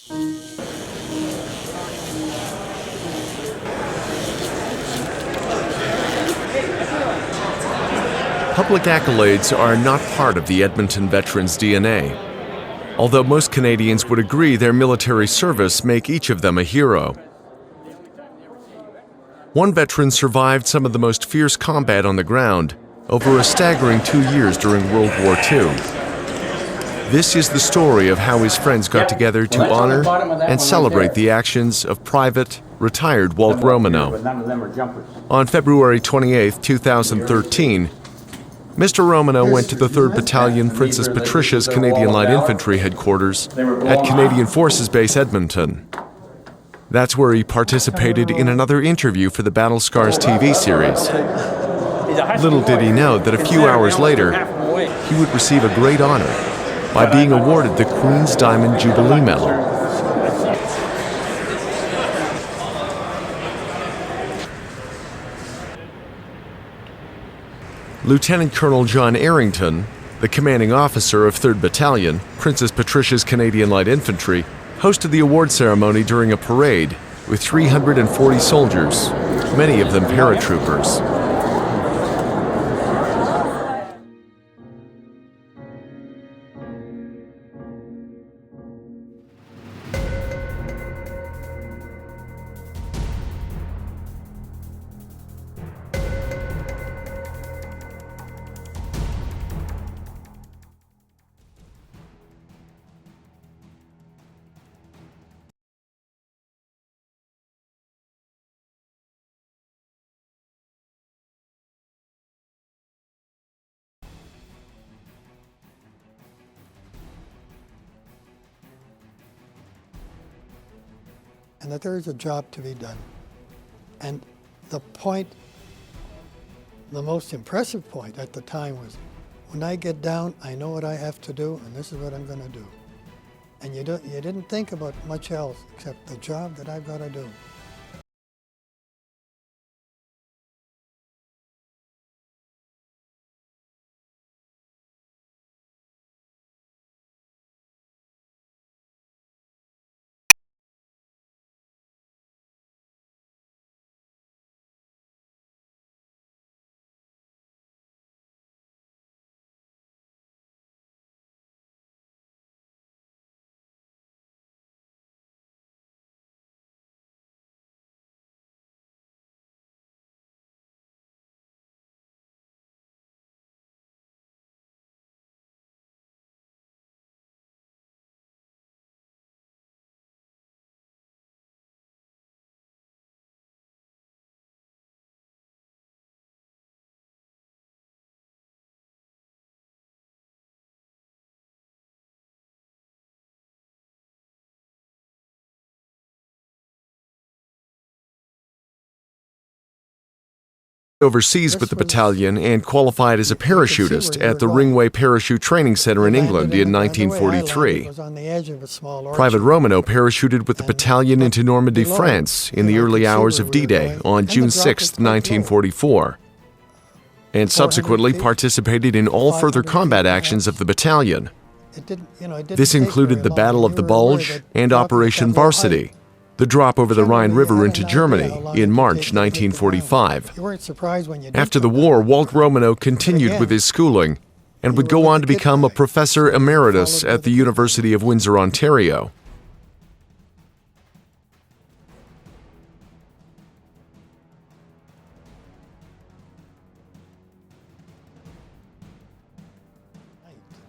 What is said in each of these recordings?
Public accolades are not part of the Edmonton veterans' DNA, although most Canadians would agree their military service make each of them a hero. One veteran survived some of the most fierce combat on the ground over a staggering 2 years during World War II. This is the story of how his friends got together to honor and celebrate the actions of Private retired Walt Romanow. On February 28, 2013, Mr. Romanow went to the 3rd Battalion Princess Patricia's Canadian Light Infantry headquarters at Canadian Forces Base Edmonton. That's where he participated in another interview for the Battle Scars TV series. Little did he know that a few hours later, he would receive a great honor by being awarded the Queen's Diamond Jubilee Medal. Lieutenant Colonel John Arrington, the commanding officer of 3rd Battalion, Princess Patricia's Canadian Light Infantry, hosted the award ceremony during a parade with 340 soldiers, many of them paratroopers. And that there is a job to be done. And the most impressive point at the time was, when I get down, I know what I have to do, and this is what I'm going to do. And you didn't think about much else except the job that I've got to do. Overseas with the battalion and qualified as a parachutist at the Ringway Parachute Training Center in England in 1943. Private Romanow parachuted with the battalion into Normandy, France in the early hours of D-Day on June 6, 1944, and subsequently participated in all further combat actions of the battalion. This included the Battle of the Bulge and Operation Varsity, the drop over the Rhine River into Germany in March 1945. After the war, Walt Romanow continued with his schooling and would go on to become a professor emeritus at the University of Windsor, Ontario.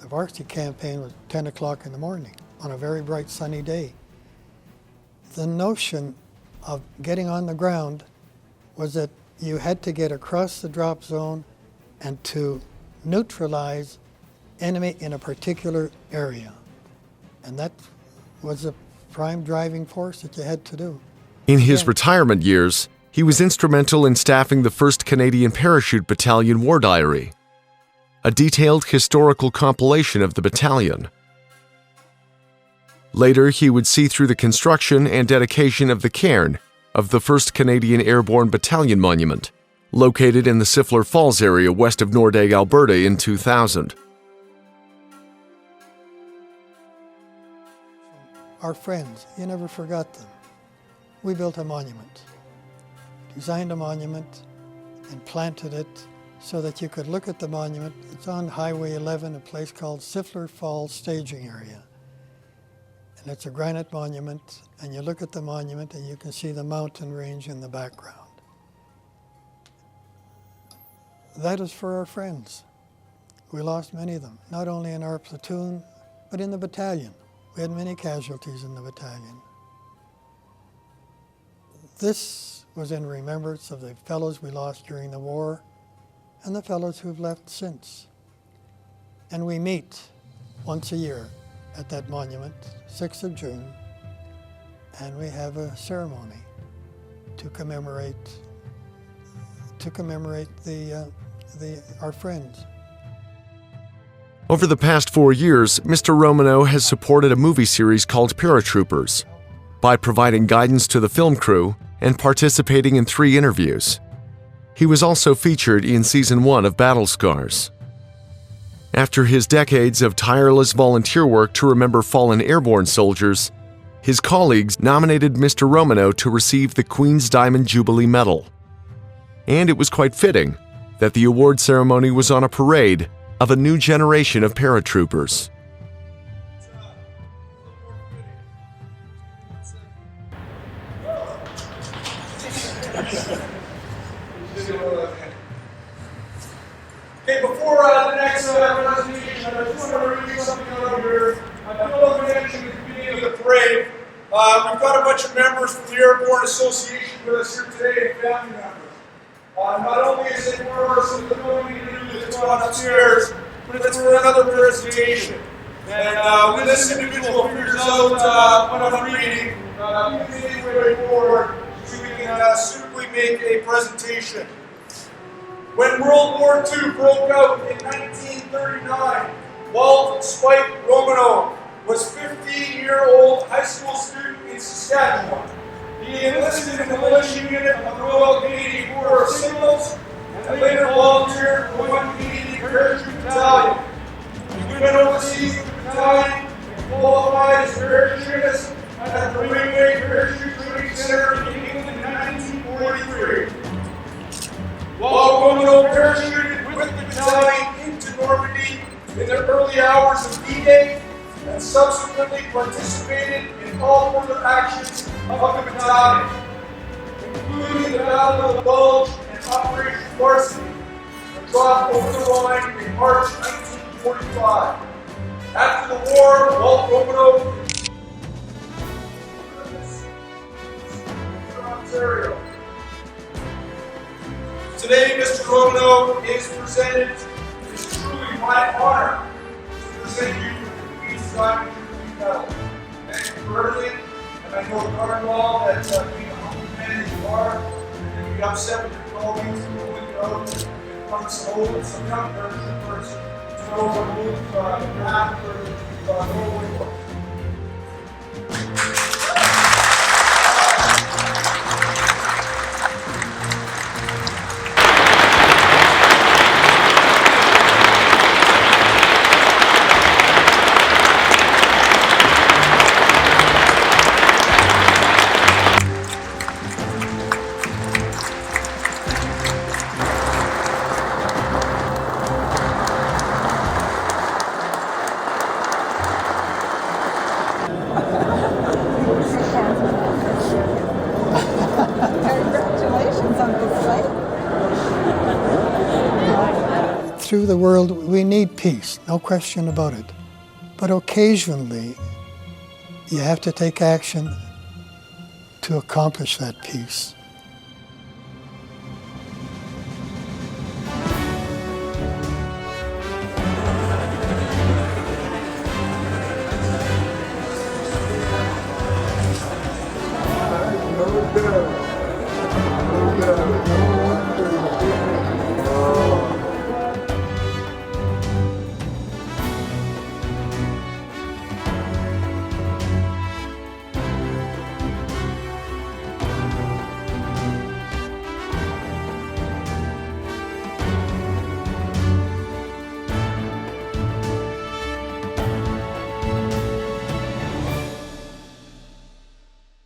The varsity campaign was 10 o'clock in the morning on a very bright sunny day. The notion of getting on the ground was that you had to get across the drop zone and to neutralize enemy in a particular area. And that was the prime driving force that you had to do. In his retirement years, he was instrumental in staffing the 1st Canadian Parachute Battalion War Diary, a detailed historical compilation of the battalion. Later, he would see through the construction and dedication of the cairn of the 1st Canadian Airborne Battalion Monument, located in the Siffler Falls area west of Nordegg, Alberta in 2000. our friends. You never forgot them. We built a monument, designed a monument, and planted it so that you could look at the monument. It's on Highway 11, a place called Siffler Falls Staging Area. And it's a granite monument, and you look at the monument and you can see the mountain range in the background. That is for our friends. We lost many of them, not only in our platoon, but in the battalion. We had many casualties in the battalion. This was in remembrance of the fellows we lost during the war and the fellows who've left since. And we meet once a year at that monument, 6th of June, and we have a ceremony to commemorate our friends. Over the past 4 years, Mr. Romanow has supported a movie series called Paratroopers by providing guidance to the film crew and participating in 3 interviews. He was also featured in Season 1 of Battle Scars. After his decades of tireless volunteer work to remember fallen airborne soldiers, his colleagues nominated Mr. Romanow to receive the Queen's Diamond Jubilee Medal. And it was quite fitting that the award ceremony was on a parade of a new generation of paratroopers. Okay, before the next presentation, I just want to read something out here. I don't know if I mentioned at the beginning of the parade. We've got a bunch of members from the Airborne Association with us here today and family members. Not only is it for some of the filming to do that's going on upstairs, but it's for another presentation. And when this individual figures out what I'm reading, you can take your way forward so we can suitably make a presentation. When World War II broke out in 1939, Walt Spike Romanow was a 15-year-old high school student in Saskatchewan. He enlisted in the militia unit of the Royal Canadian Corps of Signals and later volunteered for the 1 Canadian Parachute Battalion. He went overseas with the battalion and qualified as a parachutist at the Ringway Parachute Training Center in England in 1943. Walt Romanow parachuted with the battalion into Normandy in the early hours of D-Day and subsequently participated in all further actions of the battalion, including the Battle of the Bulge and Operation Varsity, and dropped over the line in March 1945. After the war, Walt Romanow in Ontario. Today, Mr. Romanow is presented. It is truly my honor to present you with the Queen's Diamond Jubilee Medal. Thank you for everything, and I know darn well that being a humble man as you are, you're going to be upset with your colleagues and pulling you out in front of some old and some young paratroopers to know what move you have for Norway work. Through the world, we need peace, no question about it. But occasionally, you have to take action to accomplish that peace.